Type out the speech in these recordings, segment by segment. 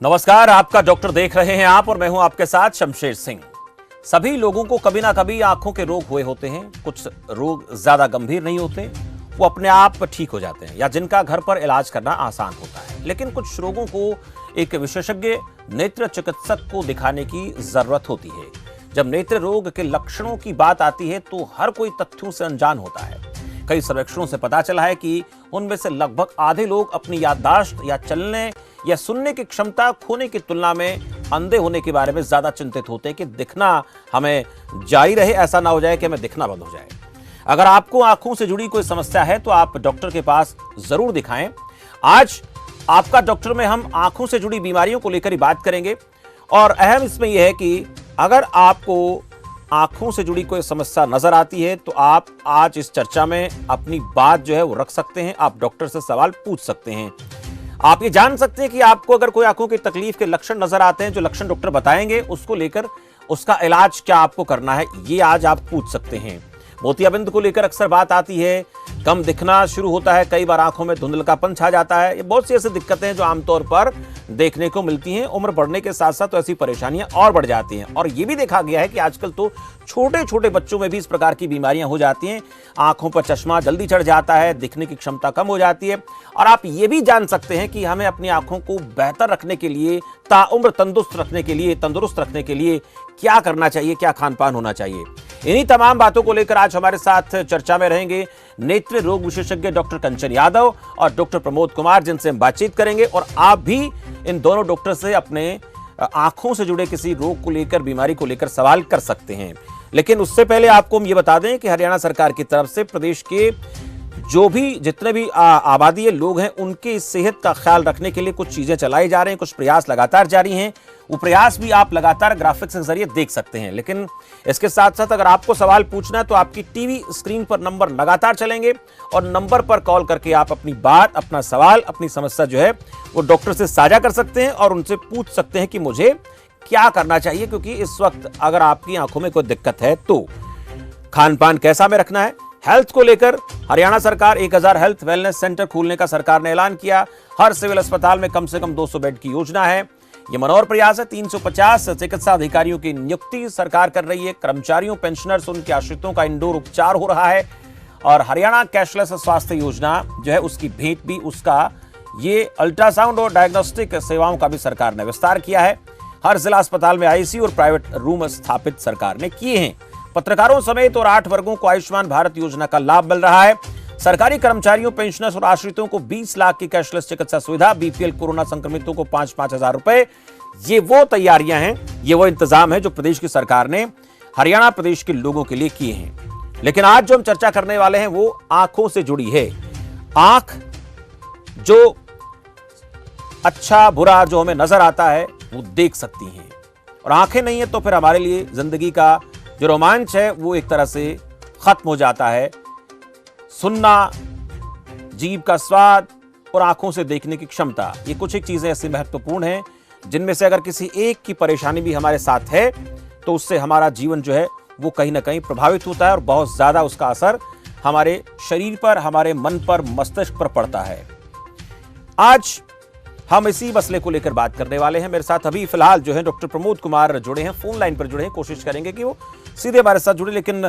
नमस्कार, आपका डॉक्टर देख रहे हैं आप और मैं हूं आपके साथ शमशेर सिंह। सभी लोगों को कभी ना कभी आंखों के रोग हुए होते हैं। कुछ रोग ज्यादा गंभीर नहीं होते, वो अपने आप ठीक हो जाते हैं या जिनका घर पर इलाज करना आसान होता है। लेकिन कुछ रोगों को एक विशेषज्ञ नेत्र चिकित्सक को दिखाने की जरूरत होती है। जब नेत्र रोग के लक्षणों की बात आती है तो हर कोई तथ्यों से अनजान होता है। कई सर्वेक्षणों से पता चला है कि उनमें से लगभग आधे लोग अपनी याददाश्त या चलने या सुनने की क्षमता खोने की तुलना में अंधे होने के बारे में ज्यादा चिंतित होते हैं कि दिखना हमें जारी रहे, ऐसा ना हो जाए कि हमें दिखना बंद हो जाए। अगर आपको आंखों से जुड़ी कोई समस्या है तो आप डॉक्टर के पास जरूर दिखाएं। आज आपका डॉक्टर में हम आंखों से जुड़ी बीमारियों को लेकर ही बात करेंगे और अहम इसमें यह है कि अगर आपको आंखों से जुड़ी कोई समस्या नजर आती है तो आप आज इस चर्चा में अपनी बात जो है वो रख सकते हैं। आप डॉक्टर से सवाल पूछ सकते हैं। आप ये जान सकते हैं कि आपको अगर कोई आंखों की तकलीफ के लक्षण नजर आते हैं, जो लक्षण डॉक्टर बताएंगे उसको लेकर उसका इलाज क्या आपको करना है, ये आज आप पूछ सकते हैं। मोतियाबिंद को लेकर अक्सर बात आती है, कम दिखना शुरू होता है, कई बार आंखों में धुंधलकापन छा जाता है। ये बहुत सी ऐसी दिक्कतें हैं जो आमतौर पर देखने को मिलती हैं। उम्र बढ़ने के साथ साथ तो ऐसी परेशानियां और बढ़ जाती हैं और ये भी देखा गया है कि आजकल तो छोटे छोटे बच्चों में भी इस प्रकार की बीमारियां हो जाती हैं। आंखों पर चश्मा जल्दी चढ़ जाता है, दिखने की क्षमता कम हो जाती है। और आप ये भी जान सकते हैं कि हमें अपनी आंखों को बेहतर रखने के लिए, ताउम्र तंदुरुस्त रखने के लिए क्या करना चाहिए, क्या खान पान होना चाहिए। इन्हीं तमाम बातों को लेकर आज हमारे साथ चर्चा में रहेंगे नेत्र रोग विशेषज्ञ डॉक्टर कंचन यादव और डॉक्टर प्रमोद कुमार, जिनसे हम बातचीत करेंगे। और आप भी इन दोनों डॉक्टर से अपने आंखों से जुड़े किसी रोग को लेकर, बीमारी को लेकर सवाल कर सकते हैं। लेकिन उससे पहले आपको हम ये बता दें कि हरियाणा सरकार की तरफ से प्रदेश के जितने भी आबादी है, लोग हैं, उनकी सेहत का ख्याल रखने के लिए कुछ चीजें चलाई जा रही हैं, कुछ प्रयास लगातार जारी हैं। वो प्रयास भी आप लगातार ग्राफिक्स के जरिए देख सकते हैं। लेकिन इसके साथ साथ अगर आपको सवाल पूछना है तो आपकी टीवी स्क्रीन पर नंबर लगातार चलेंगे और नंबर पर कॉल करके आप अपनी बात, अपना सवाल, अपनी समस्या जो है वो डॉक्टर से साझा कर सकते हैं और उनसे पूछ सकते हैं कि मुझे क्या करना चाहिए। क्योंकि इस वक्त अगर आपकी आंखों में कोई दिक्कत है तो खान पान कैसा में रखना है। हेल्थ को लेकर हरियाणा सरकार 1000 हेल्थ वेलनेस सेंटर खोलने का सरकार ने ऐलान किया। हर सिविल अस्पताल में कम से कम 200 बेड की योजना है। ये मनोहर प्रयास है। 350 चिकित्सा अधिकारियों की नियुक्ति सरकार कर रही है। कर्मचारियों, पेंशनर्स, उनके आश्रितों का इंडोर उपचार हो रहा है। और हरियाणा कैशलेस स्वास्थ्य योजना जो है उसकी भेंट भी उसका ये अल्ट्रासाउंड और डायग्नोस्टिक सेवाओं का भी सरकार ने विस्तार किया है। हर जिला अस्पताल में आईसीयू और प्राइवेट रूम स्थापित सरकार ने किए हैं। पत्रकारों समेत और 8 वर्गों को आयुष्मान भारत योजना का लाभ मिल रहा है। सरकारी कर्मचारियों, पेंशनर्स और आश्रितों को 20 लाख की कैशलेस चिकित्सा सुविधा। बीपीएल कोरोना संक्रमितों को 5-5 हजार रुपए। ये वो तैयारियां हैं, ये वो इंतजाम है जो प्रदेश की सरकार ने हरियाणा प्रदेश के लोगों के लिए किए हैं। लेकिन आज जो हम चर्चा करने वाले हैं वो आंखों से जुड़ी है। आंख जो अच्छा बुरा जो हमें नजर आता है वो देख सकती हैं, और आंखें नहीं है तो फिर हमारे लिए जिंदगी का जो रोमांच है वो एक तरह से खत्म हो जाता है। सुनना, जीभ का स्वाद और आंखों से देखने की क्षमता, ये कुछ एक चीजें ऐसी महत्वपूर्ण हैं जिनमें से अगर किसी एक की परेशानी भी हमारे साथ है तो उससे हमारा जीवन जो है वो कहीं ना कहीं प्रभावित होता है और बहुत ज्यादा उसका असर हमारे शरीर पर, हमारे मन पर, मस्तिष्क पर पड़ता है। आज हम इसी मसले को लेकर बात करने वाले हैं। मेरे साथ अभी फिलहाल जो है डॉक्टर प्रमोद कुमार जुड़े हैं, फोन लाइन पर जुड़े हैं। कोशिश करेंगे कि वो सीधे हमारे साथ जुड़े। लेकिन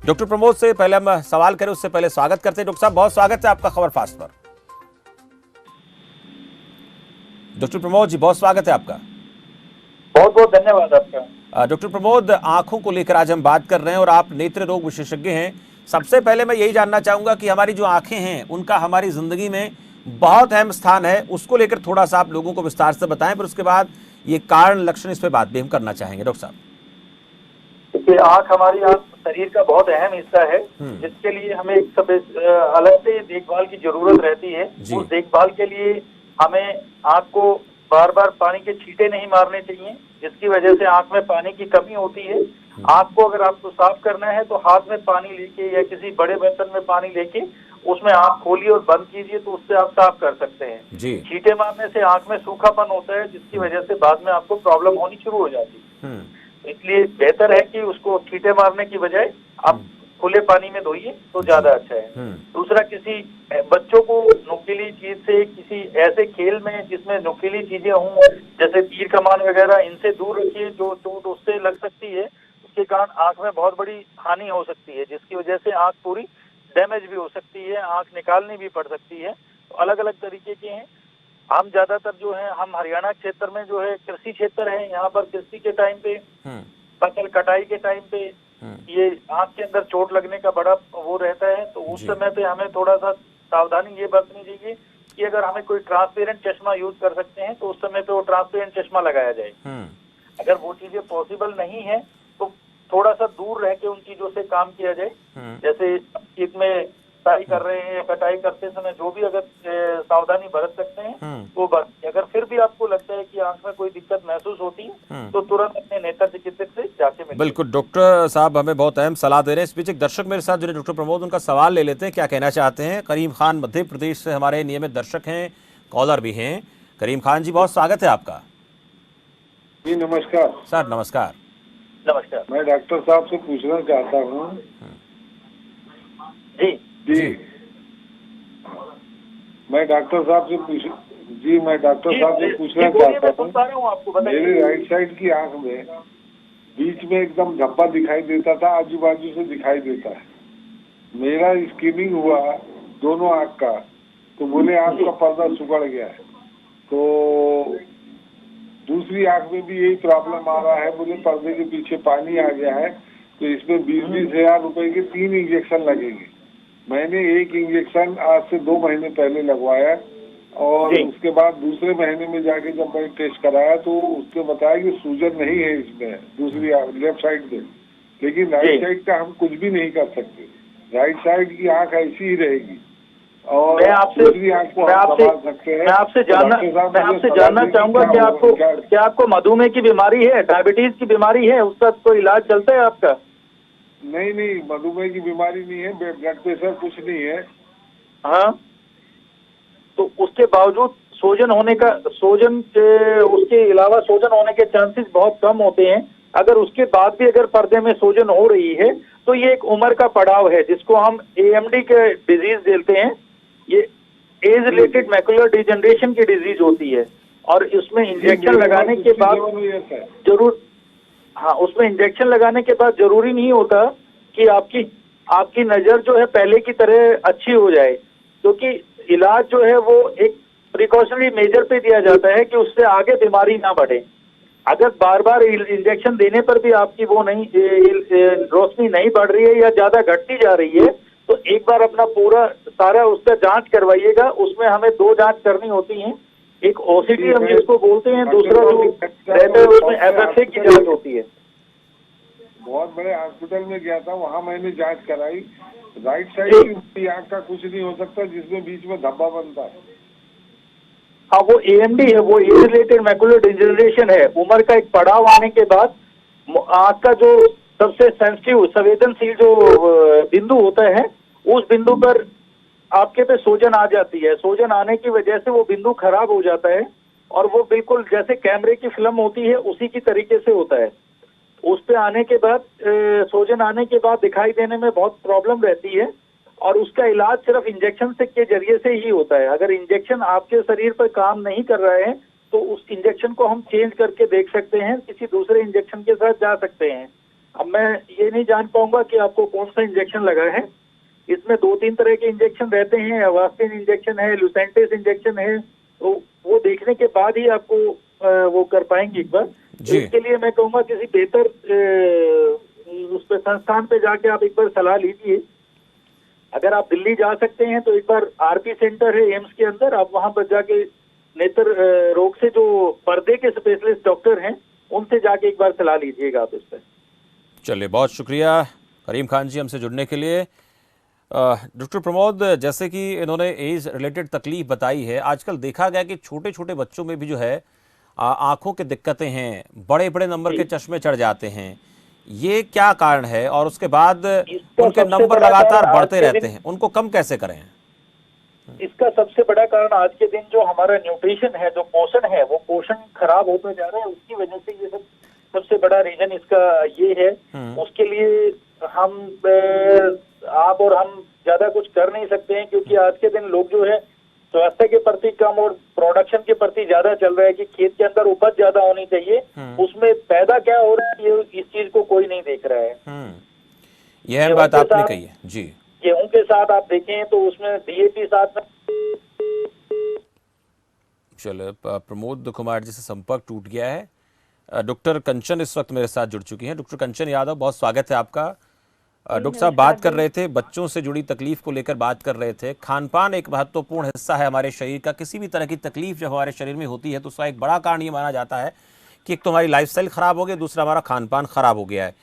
डॉक्टर प्रमोद से पहले हम सवाल करें उससे पहले स्वागत करते हैं। डॉक्टर साहब, बहुत स्वागत है आपका खबर फास्ट पर। डॉक्टर प्रमोद जी, बहुत स्वागत है आपका। बहुत बहुत धन्यवाद आपका। डॉक्टर प्रमोद, आंखों को लेकर आज हम बात कर रहे हैं और आप नेत्र रोग विशेषज्ञ हैं। सबसे पहले मैं यही जानना चाहूंगा कि हमारी जो आंखें हैं उनका हमारी जिंदगी में बहुत अहम स्थान है, उसको लेकर थोड़ा सा आप लोगों को विस्तार से बताएं। फिर उसके बाद ये कारण लक्षण, इस पे बात भी हम करना चाहेंगे। डॉक्टर साहब, देखिए, हमारी आंख शरीर का बहुत अहम हिस्सा है जिसके लिए हमें एक सब अलग से देखभाल की जरूरत रहती है। उस देखभाल के लिए हमें आंख को बार बार पानी के छींटे नहीं मारने चाहिए, जिसकी वजह से आंख में पानी की कमी होती है। आंख को अगर आपको साफ करना है तो हाथ में पानी लेके या किसी बड़े बर्तन में पानी लेके उसमें आंख खोलिए और बंद कीजिए तो उससे आप साफ कर सकते हैं। छींटे मारने से आंख में सूखापन होता है जिसकी वजह से बाद में आपको प्रॉब्लम होनी शुरू हो जाती है। इसलिए बेहतर है कि उसको छींटे मारने की बजाय आप खुले पानी में धोइए तो ज्यादा अच्छा है। दूसरा, किसी बच्चों को नुकीली चीज से, किसी ऐसे खेल में जिसमें नुकीली चीजें हों, जैसे तीर कमान वगैरह, इनसे दूर रखिए। जो चोट उससे लग सकती है, उसके कारण आंख में बहुत बड़ी हानि हो सकती है, जिसकी वजह से आंख पूरी डैमेज भी हो सकती है, आंख निकालनी भी पड़ सकती है। तो अलग अलग तरीके के हैं। हम ज्यादातर जो है, हम हरियाणा क्षेत्र में जो है कृषि क्षेत्र है, यहाँ पर कृषि के टाइम पे, फसल कटाई के टाइम पे ये आंख के अंदर चोट लगने का बड़ा वो रहता है। तो उस समय पे हमें थोड़ा सा सावधानी ये बरतनी चाहिए कि अगर हमें कोई ट्रांसपेरेंट चश्मा यूज कर सकते हैं तो उस समय पे वो ट्रांसपेरेंट चश्मा लगाया जाए। अगर वो चीजें पॉसिबल नहीं है तो थोड़ा सा दूर रह के उन चीजों से काम किया जाए। जैसे खेत में कटाई कर रहे हैं, कटाई करते समय जो भी अगर सावधानी बरत सकते हैं वो बरतें। अगर फिर भी आपको लगता है कि आंख में कोई दिक्कत महसूस होती है तो तुरंत अपने नेत्र चिकित्सक से जाके मिलें। बिल्कुल, डॉक्टर साहब हमें बहुत अहम सलाह दे रहे हैं। इस बीच एक दर्शक मेरे साथ जुड़े, डॉक्टर प्रमोद, उनका सवाल ले लेते हैं, क्या कहना चाहते हैं। करीम खान मध्य प्रदेश से हमारे नियमित दर्शक हैं, कॉलर भी हैं। करीम खान जी, बहुत स्वागत है आपका। जी नमस्कार सर। नमस्कार। नमस्कार। मैं डॉक्टर साहब से पूछना चाहता हूँ। जी जी मैं डॉक्टर साहब से पूछना चाहता हूँ। मेरे राइट साइड की आंख में बीच में एकदम धब्बा दिखाई देता था, आजू बाजू से दिखाई देता है। मेरा स्कैनिंग हुआ दोनों आंख का, तो बोले आंख का पर्दा सुगड़ गया है। तो दूसरी आंख में भी यही प्रॉब्लम आ रहा है, बोले पर्दे के पीछे पानी आ गया है, तो इसमें 20-20 हजार रुपए के 3 इंजेक्शन लगेंगे। मैंने एक इंजेक्शन आज से 2 महीने पहले लगवाया और उसके बाद दूसरे महीने में जाके जब मैंने टेस्ट कराया तो उसने बताया कि सूजन नहीं है इसमें, दूसरी लेफ्ट साइड में। लेकिन राइट साइड का हम कुछ भी नहीं कर सकते, राइट साइड की आंख ऐसी ही रहेगी। और मैं आपसे जानना चाहूंगा कि आपको मधुमेह की बीमारी है, डायबिटीज की बीमारी है, उसका कोई इलाज चलता है आपका? नहीं, मधुमेह की बीमारी नहीं है, ब्लड प्रेशर कुछ नहीं है। हाँ, तो उसके बावजूद उसके अलावा सूजन होने के चांसेस बहुत कम होते हैं। अगर उसके बाद भी अगर पर्दे में सूजन हो रही है तो ये एक उम्र का पड़ाव है, जिसको हम AMD के डिजीज बोलते हैं। ये एज रिलेटेड मैकुलर डिजेनरेशन की डिजीज होती है और उसमें इंजेक्शन लगाने के बाद उसमें इंजेक्शन लगाने के बाद जरूरी नहीं होता कि आपकी नजर जो है पहले की तरह अच्छी हो जाए, क्योंकि इलाज जो है वो एक प्रिकॉशनरी मेजर पे दिया जाता है कि उससे आगे बीमारी ना बढ़े। अगर बार बार इंजेक्शन देने पर भी आपकी वो नहीं रोशनी नहीं बढ़ रही है या ज्यादा घटती जा रही है, तो एक बार अपना पूरा सारा उसका जांच करवाइएगा। उसमें हमें 2 जांच करनी होती हैं, एक OCT हम जिसको बोलते हैं, दूसरा जो रहता है उसमें FFA की जांच होती है। बहुत बड़े हॉस्पिटल में गया था, वहाँ मैंने जांच कराई, राइट साइड की आंख का कुछ नहीं हो सकता जिसमें बीच में धब्बा बनता है। हाँ, वो AMD है, वो एज रिलेटेड मैकुलर डिजेनरेशन है। उम्र का एक पड़ाव आने के बाद आंख का जो सबसे सेंसिटिव संवेदनशील जो बिंदु होता है, उस बिंदु पर आपके पे सूजन आ जाती है। सूजन आने की वजह से वो बिंदु खराब हो जाता है और वो बिल्कुल जैसे कैमरे की फिल्म होती है उसी की तरीके से होता है। उस पे आने के बाद सूजन आने के बाद दिखाई देने में बहुत प्रॉब्लम रहती है और उसका इलाज सिर्फ इंजेक्शन से के जरिए से ही होता है। अगर इंजेक्शन आपके शरीर पर काम नहीं कर रहा है तो उस इंजेक्शन को हम चेंज करके देख सकते हैं, किसी दूसरे इंजेक्शन के साथ जा सकते हैं। अब मैं ये नहीं जान पाऊंगा कि आपको कौन सा इंजेक्शन लगा है। इसमें 2-3 तरह के इंजेक्शन रहते हैं, अवास्टिन इंजेक्शन है, लुसेंटिस इंजेक्शन है, तो वो देखने के बाद ही आपको वो कर पाएंगे एक बार। इसके लिए मैं कहूँगा किसी बेहतर उस पे संस्थान पे जाके आप एक बार सलाह लीजिए। अगर आप दिल्ली जा सकते हैं तो एक बार RP सेंटर है एम्स के अंदर, आप वहां पर जाके नेत्र रोग से जो पर्दे के स्पेशलिस्ट डॉक्टर हैं उनसे जाके एक बार सलाह लीजिएगा आप इस पर। चलिए, बहुत शुक्रिया करीम खान जी हमसे जुड़ने के लिए। डॉक्टर प्रमोद, जैसे कि इन्होंने एज रिलेटेड तकलीफ बताई है, आजकल देखा गया कि छोटे छोटे बच्चों में भी जो है आंखों की दिक्कतें हैं, बड़े बड़े नंबर के चश्मे चढ़ जाते हैं, ये क्या कारण है? और उसके बाद उनके नंबर लगातार बढ़ते रहते हैं, उनको कम कैसे करें? इसका सबसे बड़ा कारण आज के दिन जो हमारा न्यूट्रिशन है, जो पोषण है, वो पोषण खराब होता जा रहा है। उसकी वजह से ये सबसे बड़ा रीजन इसका ये है। उसके लिए हम आप और हम ज्यादा कुछ कर नहीं सकते हैं, क्योंकि आज के दिन लोग जो है स्वास्थ्य के प्रति कम और प्रोडक्शन के प्रति ज्यादा चल रहा है कि खेत के अंदर उपज ज्यादा होनी चाहिए, उसमें पैदा क्या हो रहा है ये इस चीज को कोई नहीं देख रहा है। यह बात आपने कही है जी। गेहूं के साथ आप देखें तो उसमें डीएपी साथ में। चलो, प्रमोद कुमार जी से संपर्क टूट गया है। डॉक्टर कंचन इस वक्त मेरे साथ जुड़ चुकी हैं। डॉक्टर कंचन यादव, बहुत स्वागत है आपका। डॉक्टर साहब बात कर रहे थे, बच्चों से जुड़ी तकलीफ को लेकर बात कर रहे थे। खानपान एक महत्वपूर्ण हिस्सा है हमारे शरीर का। किसी भी तरह की तकलीफ जब हमारे शरीर में होती है तो उसका एक बड़ा कारण ये माना जाता है कि एक तो हमारी लाइफस्टाइल खराब हो गई, दूसरा हमारा खानपान खराब हो गया है।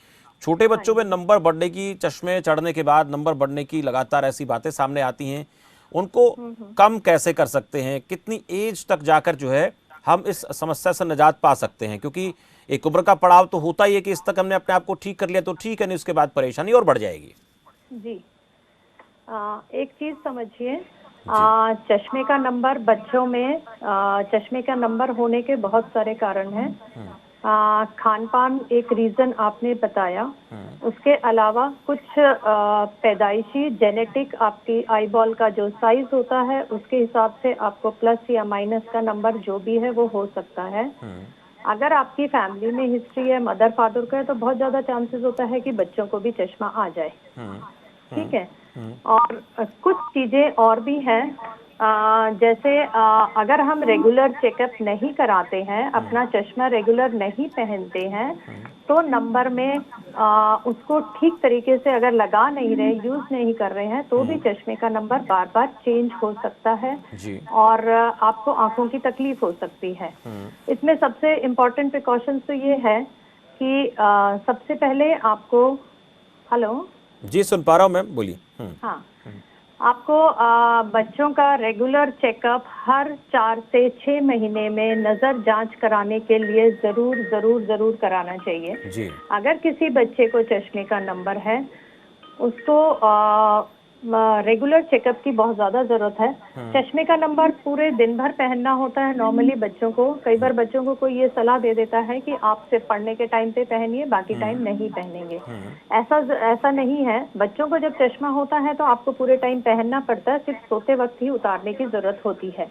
छोटे बच्चों में नंबर बढ़ने की, चश्मे चढ़ने के बाद नंबर बढ़ने की लगातार ऐसी बातें सामने आती हैं। उनको कम कैसे कर सकते हैं? कितनी एज तक जाकर जो है हम इस समस्या से निजात पा सकते हैं? क्योंकि एक उम्र का पड़ाव तो होता ही है कि इस तक हमने अपने आप को ठीक कर लिया तो ठीक है, नहीं उसके बाद परेशानी और बढ़ जाएगी। जी, एक चीज समझिए, चश्मे का नंबर बच्चों में, चश्मे का नंबर होने के बहुत सारे कारण हैं। खानपान एक रीजन आपने बताया, उसके अलावा कुछ पैदाइशी जेनेटिक आपकी आई बॉल का जो साइज होता है उसके हिसाब से आपको प्लस या माइनस का नंबर जो भी है वो हो सकता है। अगर आपकी फैमिली में हिस्ट्री है मदर फादर का है तो बहुत ज्यादा चांसेस होता है कि बच्चों को भी चश्मा आ जाए। ठीक है। और कुछ चीजें और भी हैं, जैसे अगर हम रेगुलर चेकअप नहीं कराते हैं, अपना चश्मा रेगुलर नहीं पहनते हैं तो नंबर में उसको ठीक तरीके से अगर लगा नहीं रहे, यूज नहीं कर रहे हैं तो भी चश्मे का नंबर बार बार चेंज हो सकता है और आपको आंखों की तकलीफ हो सकती है। इसमें सबसे इम्पोर्टेंट प्रिकॉशंस तो ये है कि सबसे पहले आपको, हेलो जी सुन पा रहा हूँ मैम, बोलिए। हाँ, आपको बच्चों का रेगुलर चेकअप हर 4 से 6 महीने में नजर जांच कराने के लिए जरूर कराना चाहिए जी। अगर किसी बच्चे को चश्मे का नंबर है उसको रेगुलर चेकअप की बहुत ज्यादा जरूरत है। चश्मे का नंबर पूरे दिन भर पहनना होता है नॉर्मली बच्चों को। कई बार बच्चों को कोई ये सलाह दे देता है कि आप सिर्फ पढ़ने के टाइम पे पहनिए, बाकी टाइम नहीं पहनेंगे। ऐसा नहीं है। बच्चों को जब चश्मा होता है तो आपको पूरे टाइम पहनना पड़ता है, सिर्फ सोते वक्त ही उतारने की जरूरत होती है।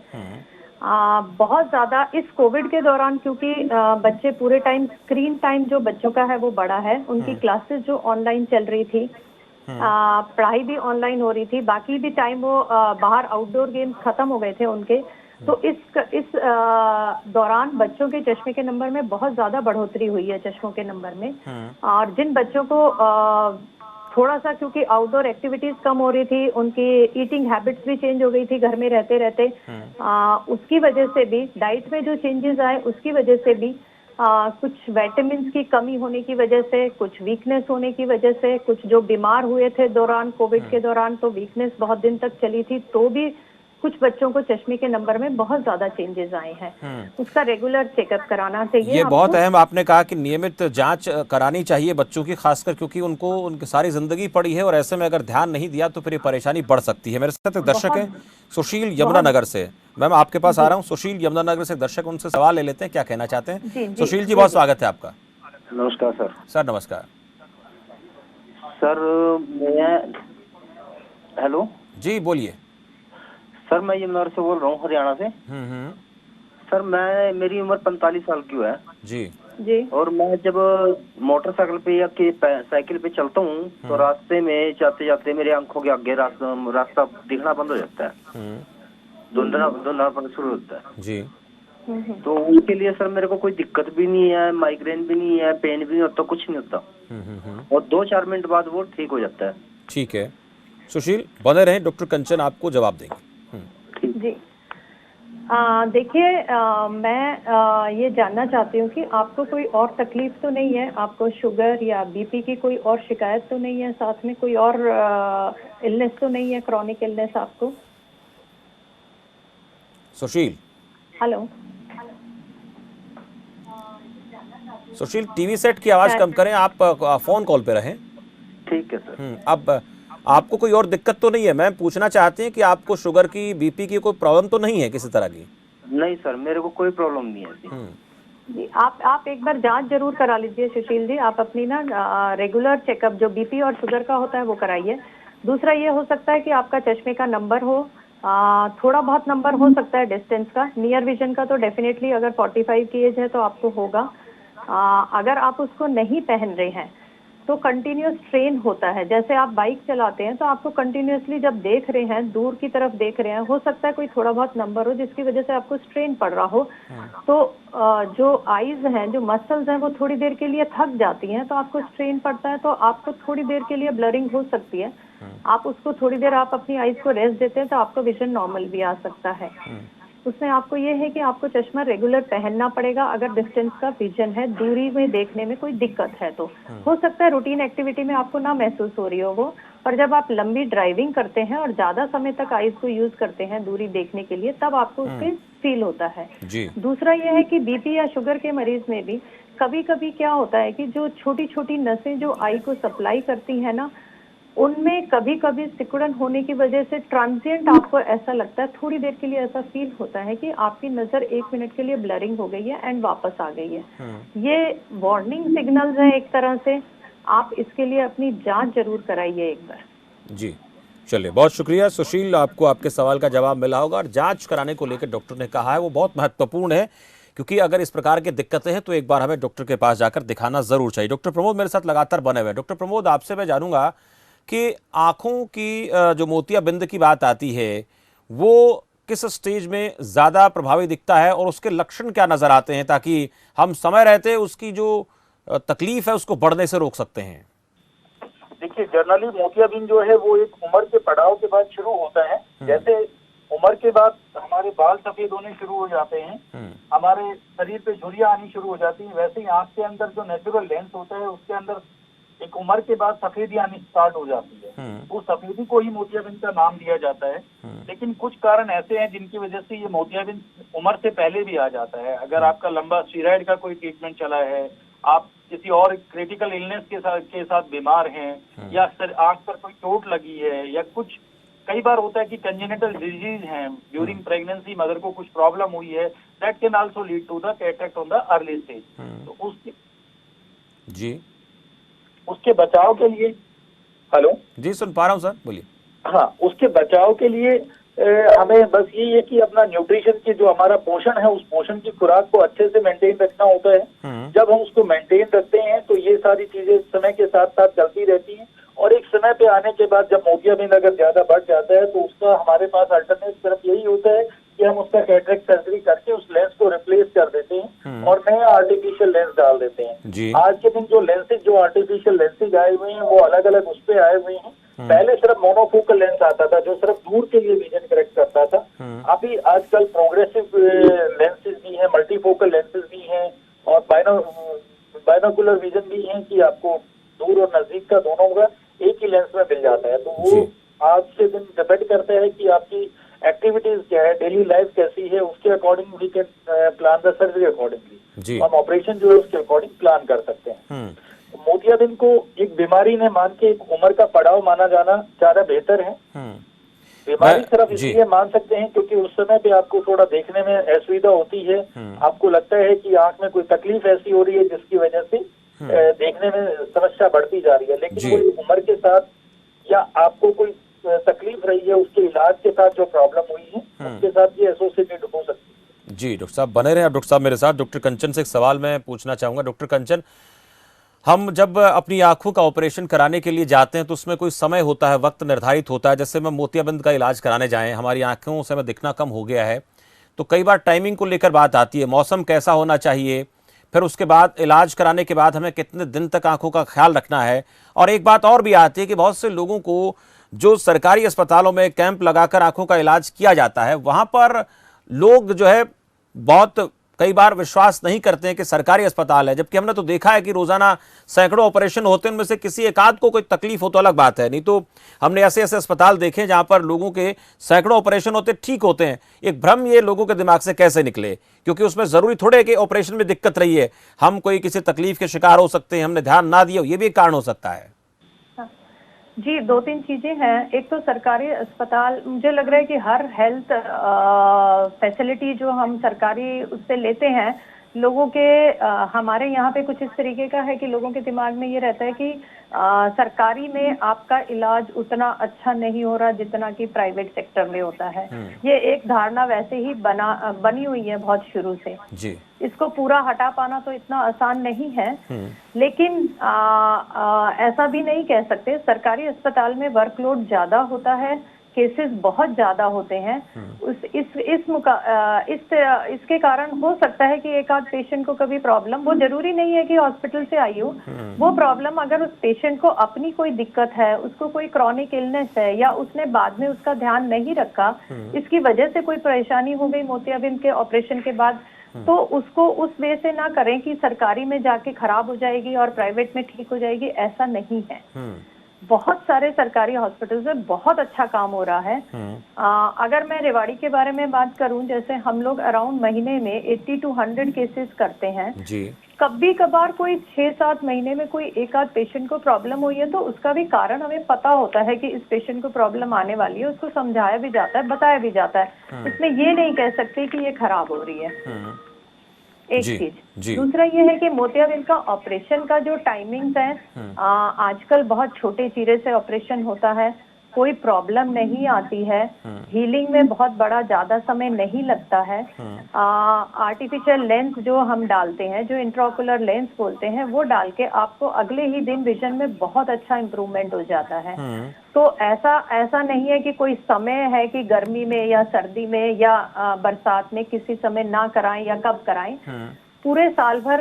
बहुत ज्यादा इस कोविड के दौरान, क्योंकि बच्चे पूरे टाइम स्क्रीन टाइम जो बच्चों का है वो बड़ा है, उनकी क्लासेस जो ऑनलाइन चल रही थी, पढ़ाई भी ऑनलाइन हो रही थी, बाकी भी टाइम वो बाहर आउटडोर गेम्स खत्म हो गए थे उनके, तो इस दौरान बच्चों के चश्मे के नंबर में बहुत ज्यादा बढ़ोतरी हुई है चश्मों के नंबर में। और जिन बच्चों को थोड़ा सा, क्योंकि आउटडोर एक्टिविटीज कम हो रही थी, उनकी ईटिंग हैबिट्स भी चेंज हो गई थी घर में रहते रहते, उसकी वजह से भी, डाइट में जो चेंजेस आए उसकी वजह से भी, कुछ विटामिन्स की कमी होने की वजह से, कुछ वीकनेस होने की वजह से, कुछ जो बीमार हुए थे दौरान कोविड के दौरान तो वीकनेस बहुत दिन तक चली थी, तो भी कुछ बच्चों को चश्मे के नंबर में बहुत ज्यादा चेंजेस आए हैं। उसका रेगुलर चेकअप कराना चाहिए। ये बहुत अहम आपने कहा कि नियमित जांच करानी चाहिए बच्चों की, खासकर क्योंकि उनको उनकी सारी जिंदगी पड़ी है और ऐसे में अगर ध्यान नहीं दिया तो फिर ये परेशानी बढ़ सकती है। मेरे साथ एक दर्शक है सुशील यमुनानगर से। मैम आपके पास आ रहा हूँ। सुशील यमुनानगर से दर्शक, उनसे सवाल ले लेते हैं, क्या कहना चाहते हैं। सुशील जी बहुत स्वागत है आपका। नमस्कार सर। सर नमस्कार। सर मैं, हेलो जी बोलिए। सर मैं यमुनानगर से बोल रहा हूँ, हरियाणा से। सर मेरी उम्र 45 साल की है जी। और मैं जब मोटरसाइकिल पे या साइकिल पे चलता हूँ तो रास्ते में जाते जाते मेरी आंखों के आगे रास्ता दिखना बंद हो जाता है, धुंधलापन शुरू होता है जी। तो उनके लिए सर मेरे को कोई दिक्कत भी नहीं है, माइग्रेन भी नहीं है, पेन भी नहीं होता, कुछ नहीं होता और 2-4 मिनट बाद वो ठीक हो जाता है। ठीक है सुशील, बने रहें, डॉक्टर कंचन आपको जवाब देंगे। जी, देखिए, मैं ये जानना चाहती हूँ कि आपको कोई और तकलीफ तो नहीं है, आपको शुगर या बीपी की कोई और शिकायत तो नहीं है, साथ में कोई और इलनेस तो नहीं है, क्रॉनिक इलनेस आपको? सुशील, हेलो सुशील, टीवी सेट की आवाज कम करें, आप फोन कॉल पे रहें। ठीक है सर। अब आपको कोई और दिक्कत तो नहीं है? मैं पूछना चाहते हैं कि आपको शुगर की, बीपी की कोई प्रॉब्लम तो नहीं है किसी तरह की? नहीं सर, मेरे को कोई प्रॉब्लम नहीं है। जी, आप एक बार जांच जरूर करा लीजिए सुशील जी। आप अपनी ना रेगुलर चेकअप जो बीपी और शुगर का होता है वो कराइए। दूसरा ये हो सकता है कि आपका चश्मे का नंबर हो, थोड़ा बहुत नंबर हो सकता है डिस्टेंस का। नियर विजन का तो डेफिनेटली अगर 45 की एज है तो आपको होगा। अगर आप उसको नहीं पहन रहे हैं तो कंटिन्यूस स्ट्रेन होता है। जैसे आप बाइक चलाते हैं तो आपको कंटिन्यूसली जब देख रहे हैं, दूर की तरफ देख रहे हैं, हो सकता है कोई थोड़ा बहुत नंबर हो जिसकी वजह से आपको स्ट्रेन पड़ रहा हो। तो जो आईज हैं, जो मसल्स हैं, वो थोड़ी देर के लिए थक जाती हैं, तो आपको स्ट्रेन पड़ता है, तो आपको थोड़ी देर के लिए ब्लरिंग हो सकती है। आप उसको थोड़ी देर आप अपनी आईज को रेस्ट देते हैं तो आपको विजन नॉर्मल भी आ सकता है। उसमें आपको ये है कि आपको चश्मा रेगुलर पहनना पड़ेगा अगर डिस्टेंस का विजन है, दूरी में देखने में कोई दिक्कत है तो। हो सकता है रूटीन एक्टिविटी में आपको ना महसूस हो रही हो वो, पर जब आप लंबी ड्राइविंग करते हैं और ज्यादा समय तक आईज को यूज करते हैं दूरी देखने के लिए, तब आपको उससे फील होता है। जी। दूसरा ये है कि बीपी या शुगर के मरीज में भी कभी कभी क्या होता है कि जो छोटी छोटी नसें जो आई को सप्लाई करती है ना, उनमें कभी कभी सिकुड़न होने की वजह से ट्रांजिएंट आपको ऐसा लगता है, थोड़ी देर के लिए ऐसा फील होता है कि आपकी नजर 1 मिनट के लिए ब्लरिंग हो गई है एंड वापस आ गई है। ये वार्निंग सिग्नल्स हैं एक तरह से। आप इसके लिए अपनी जांच जरूर कराइए एक बार। जी, चलिए, बहुत शुक्रिया सुशील, आपको आपके सवाल का जवाब मिला होगा। और जांच कराने को लेकर डॉक्टर ने कहा है वो बहुत महत्वपूर्ण है, क्योंकि अगर इस प्रकार की दिक्कतें हैं तो एक बार हमें डॉक्टर के पास जाकर दिखाना जरूर चाहिए। डॉक्टर प्रमोद मेरे साथ लगातार बने हुए हैं। डॉक्टर प्रमोद, आपसे मैं जानूंगा कि आंखों की जो मोतियाबिंद की बात आती है वो किस स्टेज में ज्यादा प्रभावी दिखता है और उसके लक्षण क्या नजर आते हैं, ताकि हम समय रहते उसकी जो तकलीफ है उसको बढ़ने से रोक सकते हैं। देखिए, जनरली मोतियाबिंद जो है वो एक उम्र के पड़ाव के बाद शुरू होता है। जैसे उम्र के बाद हमारे बाल सफेद होने शुरू हो जाते हैं, हमारे शरीर पे झुर्रियां आनी शुरू हो जाती हैं, वैसे ही आंख के अंदर जो नेचुरल लेंस होता है उसके अंदर एक उम्र के बाद सफेदी आनी स्टार्ट हो जाती है। वो सफेदी को ही मोतियाबिंद का नाम दिया जाता है। लेकिन कुछ कारण ऐसे हैं जिनकी वजह से ये मोतियाबिंद उम्र से पहले भी आ जाता है। अगर आपका लंबा स्टीरॉयड का कोई ट्रीटमेंट चला है, आप किसी और क्रिटिकल इलनेस के साथ बीमार हैं, या आंख पर कोई चोट लगी है, या कुछ कई बार होता है कि कंजेनिटल डिजीज है, ड्यूरिंग प्रेगनेंसी मदर को कुछ प्रॉब्लम हुई है, that can also lead to the cataract on the early stage. तो उसके बचाव के लिए, हेलो जी सुन पा रहा हूँ सर, बोलिए। हाँ, उसके बचाव के लिए हमें बस यही है कि अपना न्यूट्रिशन की जो हमारा पोषण है, उस पोषण की खुराक को अच्छे से मेंटेन रखना होता है। जब हम उसको मेंटेन रखते हैं तो ये सारी चीजें समय के साथ साथ चलती रहती हैं, और एक समय पे आने के बाद जब मोतियाबिंद अगर ज्यादा बढ़ जाता है तो उसका हमारे पास अल्टरनेट सिर्फ यही होता है कि हम उसका कैटरेक्ट सर्जरी करके उस लेंस को रिप्लेस कर देते हैं और नया आर्टिफिशियल लेंस डाल देते हैं। आज के दिन जो लेंसेज, जो आर्टिफिशियल लेंसेज आए हुए हैं वो अलग अलग उस पे आए हुए हैं। पहले सिर्फ मोनोफोकल लेंस आता था जो सिर्फ दूर के लिए विजन करेक्ट करता था। अभी आजकल प्रोग्रेसिव लेंसेज भी हैं, मल्टीफोकल लेंसेज भी हैं, और बाइनोकुलर विजन भी है कि आपको दूर और नजदीक का दोनों का एक ही लेंस में मिल जाता है। तो वो आज के दिन डिपेंड करता है कि आपकी एक्टिविटीज क्या है, डेली लाइफ कैसी है, उसके according we can plan the surgery accordingly. हम ऑपरेशन जो है उसके अकॉर्डिंग प्लान कर सकते हैं। मोतियाबिंद को एक बीमारी ने मान के एक उम्र का पड़ाव माना जाना ज्यादा बेहतर है। बीमारी सिर्फ इसलिए मान सकते हैं क्योंकि उस समय पे आपको थोड़ा देखने में असुविधा होती है, आपको लगता है कि आंख में कोई तकलीफ ऐसी हो रही है जिसकी वजह से देखने में समस्या बढ़ती जा रही है। लेकिन वो उम्र के साथ या आपको कोई तकलीफ रही है उसके इलाज के साथ जो प्रॉब्लम हुई है उसके साथ ये एसोसिएटेड हो सकती है। जी डॉक्टर साहब बने रहे। डॉक्टर साहब मेरे साथ, डॉक्टर कंचन से एक सवाल मैं पूछना चाहूंगा। डॉक्टर कंचन, हम जब अपनी आंखों का ऑपरेशन कराने के लिए जाते हैं तो उसमें कोई समय होता है, वक्त निर्धारित होता है। जैसे मैं मोतियाबिंद का इलाज कराने जाएं, हमारी आंखों से हमें दिखना कम हो गया है, तो कई बार टाइमिंग को लेकर बात आती है, मौसम कैसा होना चाहिए, फिर उसके बाद इलाज कराने के बाद हमें कितने दिन तक आंखों का ख्याल रखना है। और एक बात और भी आती है कि बहुत से लोगों को जो सरकारी अस्पतालों में कैंप लगाकर आंखों का इलाज किया जाता है, वहां पर लोग जो है बहुत कई बार विश्वास नहीं करते हैं कि सरकारी अस्पताल है, जबकि हमने तो देखा है कि रोजाना सैकड़ों ऑपरेशन होते हैं, उनमें से किसी एक आध को कोई तकलीफ हो तो अलग बात है, नहीं तो हमने ऐसे ऐसे अस्पताल देखे जहां पर लोगों के सैकड़ों ऑपरेशन होते ठीक होते हैं। एक भ्रम ये लोगों के दिमाग से कैसे निकले, क्योंकि उसमें जरूरी थोड़े है कि ऑपरेशन में दिक्कत रही है, हम कोई किसी तकलीफ के शिकार हो सकते हैं, हमने ध्यान ना दिया, ये भी एक कारण हो सकता है। जी, 2-3 चीजें हैं। एक तो सरकारी अस्पताल, मुझे लग रहा है कि हर हेल्थ फैसिलिटी जो हम सरकारी उससे लेते हैं लोगों के हमारे यहाँ पे कुछ इस तरीके का है कि लोगों के दिमाग में ये रहता है कि सरकारी में आपका इलाज उतना अच्छा नहीं हो रहा जितना कि प्राइवेट सेक्टर में होता है। ये एक धारणा वैसे ही बनी हुई है बहुत शुरू से जी। इसको पूरा हटा पाना तो इतना आसान नहीं है, लेकिन ऐसा भी नहीं कह सकते। सरकारी अस्पताल में वर्कलोड ज्यादा होता है, केसेस बहुत ज्यादा होते हैं। इसके कारण हो सकता है कि एक आध पेशेंट को कभी प्रॉब्लम, वो जरूरी नहीं है कि हॉस्पिटल से आई हो, वो प्रॉब्लम अगर उस पेशेंट को अपनी कोई दिक्कत है, उसको कोई क्रॉनिक इलनेस है या उसने बाद में उसका ध्यान नहीं रखा, इसकी वजह से कोई परेशानी हो गई मोतियाबिंद के ऑपरेशन के बाद, तो उसको उस वे से ना करें कि सरकारी में जाके खराब हो जाएगी और प्राइवेट में ठीक हो जाएगी, ऐसा नहीं है। बहुत सारे सरकारी हॉस्पिटल्स में बहुत अच्छा काम हो रहा है। अगर मैं रेवाड़ी के बारे में बात करूं, जैसे हम लोग अराउंड महीने में 80 to 100 केसेस करते हैं जी। कभी कभार कोई 6-7 महीने में कोई एक आध पेशेंट को प्रॉब्लम हुई है तो उसका भी कारण हमें पता होता है कि इस पेशेंट को प्रॉब्लम आने वाली है, उसको समझाया भी जाता है, बताया भी जाता है। इसमें ये नहीं कह सकते कि ये खराब हो रही है। एक चीज, दूसरा ये है कि मोतियाबिंद का ऑपरेशन का जो टाइमिंग्स है, आजकल बहुत छोटे चीरे से ऑपरेशन होता है, कोई प्रॉब्लम नहीं आती है, हीलिंग में बहुत बड़ा ज्यादा समय नहीं लगता है। आर्टिफिशियल लेंस जो हम डालते हैं, जो इंट्राओकुलर लेंस बोलते हैं, वो डाल के आपको अगले ही दिन विजन में बहुत अच्छा इम्प्रूवमेंट हो जाता है। तो ऐसा नहीं है कि कोई समय है कि गर्मी में या सर्दी में या बरसात में किसी समय ना कराएं या कब कराएं, पूरे साल भर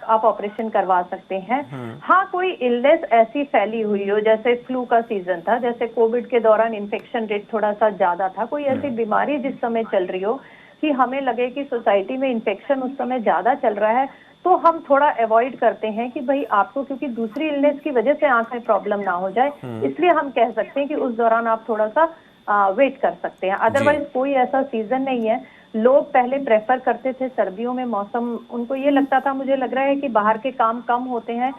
आप ऑपरेशन करवा सकते हैं। हाँ, कोई इलनेस ऐसी फैली हुई हो, जैसे फ्लू का सीजन था, जैसे कोविड के दौरान इन्फेक्शन रेट थोड़ा सा ज्यादा था, कोई ऐसी बीमारी जिस समय चल रही हो कि हमें लगे कि सोसाइटी में इन्फेक्शन उस समय ज्यादा चल रहा है, तो हम थोड़ा अवॉइड करते हैं कि भाई आपको क्योंकि दूसरी इलनेस की वजह से आंख में प्रॉब्लम ना हो जाए, इसलिए हम कह सकते हैं कि उस दौरान आप थोड़ा सा वेट कर सकते हैं। अदरवाइज कोई ऐसा सीजन नहीं है। लोग पहले प्रेफर करते थे सर्दियों में मौसम, उनको ये लगता था, मुझे लग रहा है कि बाहर के काम कम होते हैं,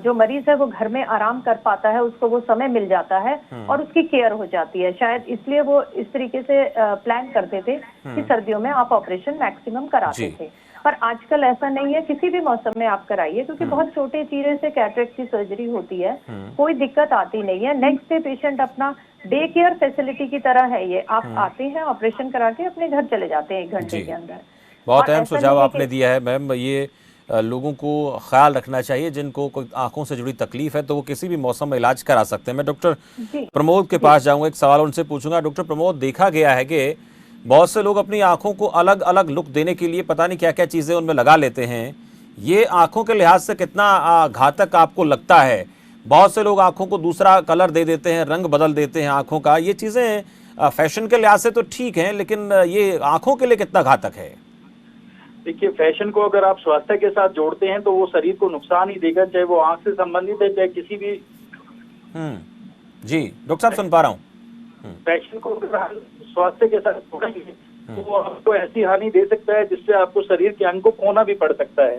जो मरीज है वो घर में आराम कर पाता है, उसको वो समय मिल जाता है और उसकी केयर हो जाती है, शायद इसलिए वो इस तरीके से प्लान करते थे कि सर्दियों में आप ऑपरेशन मैक्सिमम कराते थे। पर आजकल ऐसा नहीं है, किसी भी मौसम में आप कराइए, क्योंकि बहुत छोटे चीरे से कैटरेक्ट की सर्जरी होती है, कोई दिक्कत आती नहीं है। नेक्स्ट डे पेशेंट अपना डे केयर फैसिलिटी की तरह है ये, आप आते हैं ऑपरेशन करा के अपने घर चले जाते हैं 1 घंटे के अंदर। बहुत अहम सुझाव आपने दिया है मैम। ये लोगों को ख्याल रखना चाहिए, जिनको कोई आंखों से जुड़ी तकलीफ है तो वो किसी भी मौसम में इलाज करा सकते हैं। मैं डॉक्टर प्रमोद के पास जाऊंगा, एक सवाल उनसे पूछूंगा। डॉक्टर प्रमोद, देखा गया है कि बहुत से लोग अपनी आंखों को अलग अलग लुक देने के लिए पता नहीं क्या क्या चीजें उनमें लगा लेते हैं। ये आंखों के लिहाज से कितना घातक आपको लगता है? बहुत से लोग आंखों को दूसरा कलर दे देते हैं, रंग बदल देते हैं आंखों का। ये चीजें फैशन के लिहाज से तो ठीक हैं, लेकिन ये आंखों के लिए कितना घातक है? देखिए, फैशन को अगर आप स्वास्थ्य के साथ जोड़ते हैं तो वो शरीर को नुकसान ही देगा, चाहे वो आंख से संबंधित है, चाहे किसी भी। जी डॉक्टर साहब, सुन पा रहा हूँ। फैशन को अगर स्वास्थ्य के साथ जोड़ेंगे तो वो आपको ऐसी हानि दे सकता है जिससे आपको शरीर के अंग को खोना भी पड़ सकता है।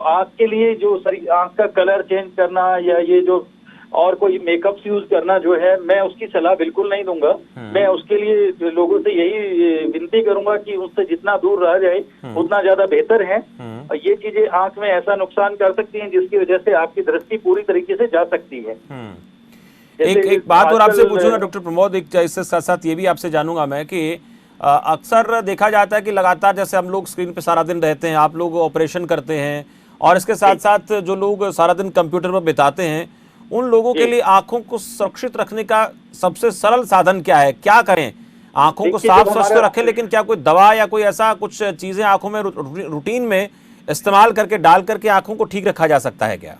आंख के लिए जो आंख का कलर चेंज करना या ये जो और कोई मेकअप यूज करना जो है, मैं उसकी सलाह बिल्कुल नहीं दूंगा। मैं उसके लिए लोगों से यही विनती करूंगा कि उससे जितना दूर रह जाए उतना ज्यादा बेहतर है। और ये चीजें आंख में ऐसा नुकसान कर सकती हैं जिसकी वजह से आपकी दृष्टि पूरी तरीके से जा सकती है। एक बात और आपसे पूछूंगा डॉक्टर प्रमोद, इससे साथ साथ ये भी आपसे जानूंगा मैं कि अक्सर देखा जाता है कि लगातार जैसे हम लोग स्क्रीन पे सारा दिन रहते हैं, आप लोग ऑपरेशन करते हैं और इसके साथ साथ जो लोग सारा दिन कंप्यूटर पर बिताते हैं, उन लोगों के लिए आंखों को सुरक्षित रखने का सबसे सरल साधन क्या है? क्या करें? आंखों को साफ स्वच्छ तो रखें, लेकिन क्या कोई दवा या कोई ऐसा कुछ चीजें आंखों में रूटीन में इस्तेमाल करके डाल करके आंखों को ठीक रखा जा सकता है क्या?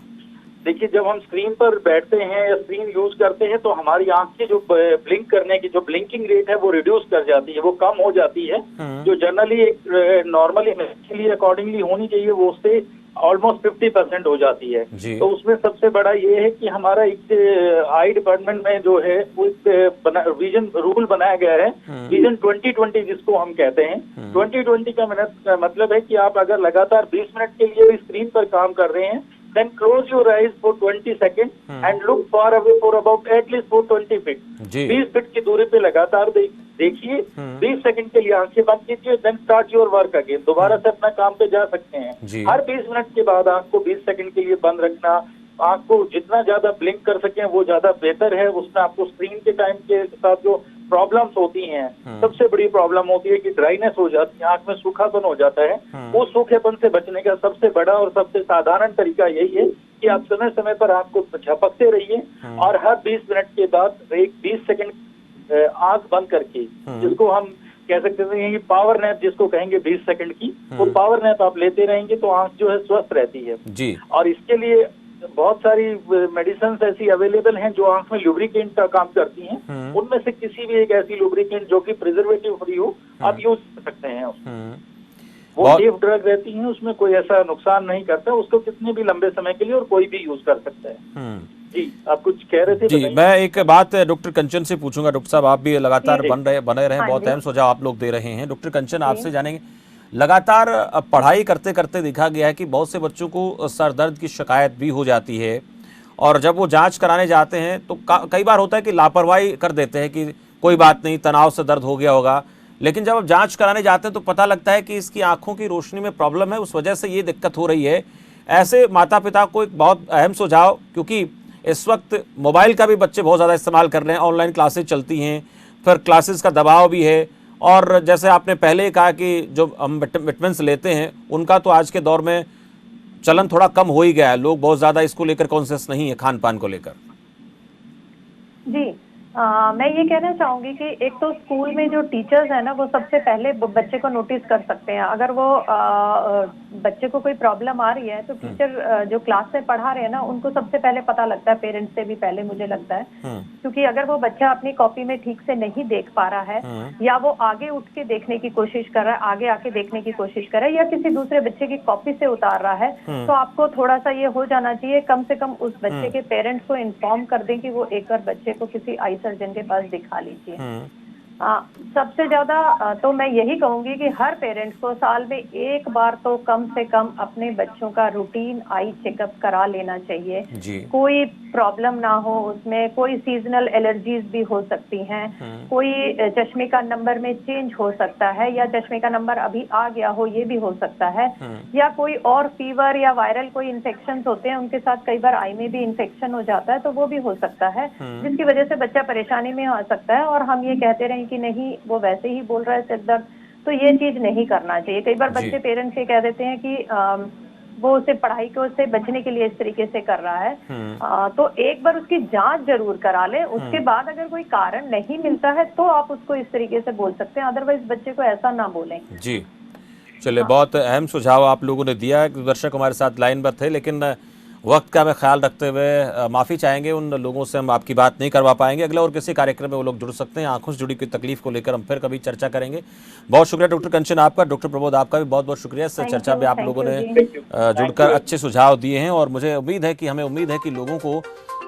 देखिए, जब हम स्क्रीन पर बैठते हैं या स्क्रीन यूज करते हैं तो हमारी आंख की जो ब्लिंक करने की जो ब्लिंकिंग रेट है वो रिड्यूस कर जाती है, वो कम हो जाती है। जो जनरली एक नॉर्मली के लिए अकॉर्डिंगली होनी चाहिए वो उससे ऑलमोस्ट 50% हो जाती है। तो उसमें सबसे बड़ा ये है कि हमारा एक आई डिपार्टमेंट में जो है वो एक विजन रूल बनाया गया है, विजन 2020 जिसको हम कहते हैं। 2020 का मतलब है कि आप अगर लगातार 20 मिनट के लिए भी स्क्रीन पर काम कर रहे हैं then close your eyes for 20 seconds and look far away for about at least for 20 feet. 20 feet की दूरी पे लगातार देखिए, 20 सेकंड के लिए आंखें बंद कीजिए, then start your work again. दोबारा से अपना काम पे जा सकते हैं। हर 20 मिनट के बाद आंख को 20 सेकंड के लिए बंद रखना, आंख को जितना ज्यादा ब्लिंक कर सकें वो ज्यादा बेहतर है। उसमें आपको स्क्रीन के टाइम के साथ जो प्रॉब्लम्स होती हैं, सबसे बड़ी प्रॉब्लम होती है कि ड्राइनेस हो जाती है, आंख में सूखापन हो जाता है। उस सूखेपन से बचने का सबसे बड़ा और सबसे साधारण तरीका यही है कि आप समय समय पर आंख को झपकते रहिए और हर 20 मिनट के बाद एक 20 सेकंड आंख बंद करके, जिसको हम कह सकते हैं कि पावर नैप जिसको कहेंगे 20 सेकंड की, वो पावर नैप आप लेते रहेंगे तो आंख जो है स्वस्थ रहती है जी। और इसके लिए बहुत सारी मेडिसिन ऐसी अवेलेबल हैं जो आंख में लुब्रिकेंट का काम करती हैं। उनमें से किसी भी एक ऐसी लुब्रिकेंट जो कि प्रिजर्वेटिव फ्री हो आप यूज कर सकते हैं। वो सेफ ड्रग रहती हैं, उसमें कोई ऐसा नुकसान नहीं करता, उसको कितने भी लंबे समय के लिए और कोई भी यूज कर सकता है। जी आप कुछ कह रहे थे जी। मैं एक बात डॉक्टर कंचन से पूछूंगा। डॉक्टर साहब आप भी लगातार बने रहे, बहुत अहम सुझाव आप लोग दे रहे हैं। डॉक्टर कंचन आपसे जानेंगे, लगातार पढ़ाई करते करते देखा गया है कि बहुत से बच्चों को सर दर्द की शिकायत भी हो जाती है और जब वो जांच कराने जाते हैं तो कई बार होता है कि लापरवाही कर देते हैं कि कोई बात नहीं, तनाव से दर्द हो गया होगा। लेकिन जब आप जांच कराने जाते हैं तो पता लगता है कि इसकी आंखों की रोशनी में प्रॉब्लम है, उस वजह से ये दिक्कत हो रही है। ऐसे माता पिता को एक बहुत अहम सुझाव, क्योंकि इस वक्त मोबाइल का भी बच्चे बहुत ज़्यादा इस्तेमाल कर रहे हैं, ऑनलाइन क्लासेस चलती हैं, फिर क्लासेस का दबाव भी है, और जैसे आपने पहले कहा कि जो हम विटामिन्स लेते हैं उनका तो आज के दौर में चलन थोड़ा कम हो ही गया है। लोग बहुत ज़्यादा इसको लेकर कॉन्शियस नहीं है, खान पान को लेकर। जी मैं ये कहना चाहूंगी कि एक तो स्कूल में जो टीचर्स है ना, वो सबसे पहले बच्चे को नोटिस कर सकते हैं। अगर वो बच्चे को कोई प्रॉब्लम आ रही है तो टीचर जो क्लास में पढ़ा रहे हैं ना, उनको सबसे पहले पता लगता है, पेरेंट्स से भी पहले मुझे लगता है। क्योंकि अगर वो बच्चा अपनी कॉपी में ठीक से नहीं देख पा रहा है या वो आगे उठ के देखने की कोशिश कर रहा है, आगे आके देखने की कोशिश कर रहा है या किसी दूसरे बच्चे की कॉपी से उतार रहा है, तो आपको थोड़ा सा ये हो जाना चाहिए, कम से कम उस बच्चे के पेरेंट्स को इन्फॉर्म कर दें कि वो एक बार बच्चे को किसी आई सर्जन के पास दिखा लीजिए। सबसे ज्यादा तो मैं यही कहूंगी कि हर पेरेंट्स को साल में एक बार तो कम से कम अपने बच्चों का रूटीन आई चेकअप करा लेना चाहिए। कोई प्रॉब्लम ना हो उसमें, कोई सीजनल एलर्जीज भी हो सकती हैं, कोई चश्मे का नंबर में चेंज हो सकता है या चश्मे का नंबर अभी आ गया हो, ये भी हो सकता है, या कोई और फीवर या वायरल कोई इन्फेक्शन होते हैं, उनके साथ कई बार आई में भी इन्फेक्शन हो जाता है, तो वो भी हो सकता है जिसकी वजह से बच्चा परेशानी में आ सकता है। और हम ये कहते रहे कि नहीं वो वैसे ही बोल रहा है सिर दर्द, तो ये चीज नहीं करना चाहिए। कई बार बच्चे पेरेंट्स ये कह देते हैं कि वो उसे पढ़ाई को से बचने के लिए इस तरीके से कर रहा है, तो एक बार उसकी जांच जरूर करा ले। उसके बाद अगर कोई कारण नहीं मिलता है तो आप उसको इस तरीके से बोल सकते हैं, अदरवाइज बच्चे को ऐसा ना बोलें। जी चलिए, बहुत अहम सुझाव आप लोगों ने दिया। दर्शक हमारे साथ लाइन पर थे, लेकिन वक्त का मैं ख्याल रखते हुए माफ़ी चाहेंगे उन लोगों से, हम आपकी बात नहीं करवा पाएंगे। अगले और किसी कार्यक्रम में वो लोग जुड़ सकते हैं, आंखों से जुड़ी कोई तकलीफ को लेकर हम फिर कभी चर्चा करेंगे। बहुत शुक्रिया डॉक्टर कंचन आपका। डॉक्टर प्रबोध आपका भी बहुत बहुत शुक्रिया। इस चर्चा में आप लोगों ने जुड़कर अच्छे सुझाव दिए हैं और मुझे उम्मीद है कि, हमें उम्मीद है कि लोगों को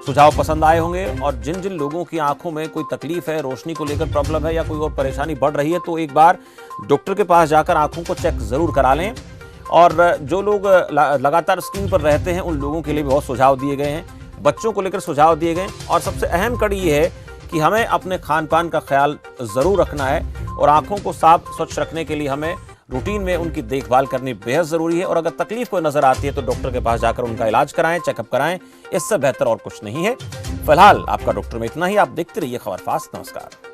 सुझाव पसंद आए होंगे। और जिन जिन लोगों की आंखों में कोई तकलीफ है, रोशनी को लेकर प्रॉब्लम है या कोई और परेशानी बढ़ रही है, तो एक बार डॉक्टर के पास जाकर आंखों को चेक जरूर करा लें। और जो लोग लगातार स्क्रीन पर रहते हैं उन लोगों के लिए भी बहुत सुझाव दिए गए हैं, बच्चों को लेकर सुझाव दिए गए हैं। और सबसे अहम कड़ी ये है कि हमें अपने खान पान का ख्याल ज़रूर रखना है और आँखों को साफ स्वच्छ रखने के लिए हमें रूटीन में उनकी देखभाल करनी बेहद ज़रूरी है। और अगर तकलीफ कोई नज़र आती है तो डॉक्टर के पास जाकर उनका इलाज कराएं, चेकअप कराएं, इससे बेहतर और कुछ नहीं है। फिलहाल आपका डॉक्टर में इतना ही। आप देखते रहिए खबर फास्ट। नमस्कार।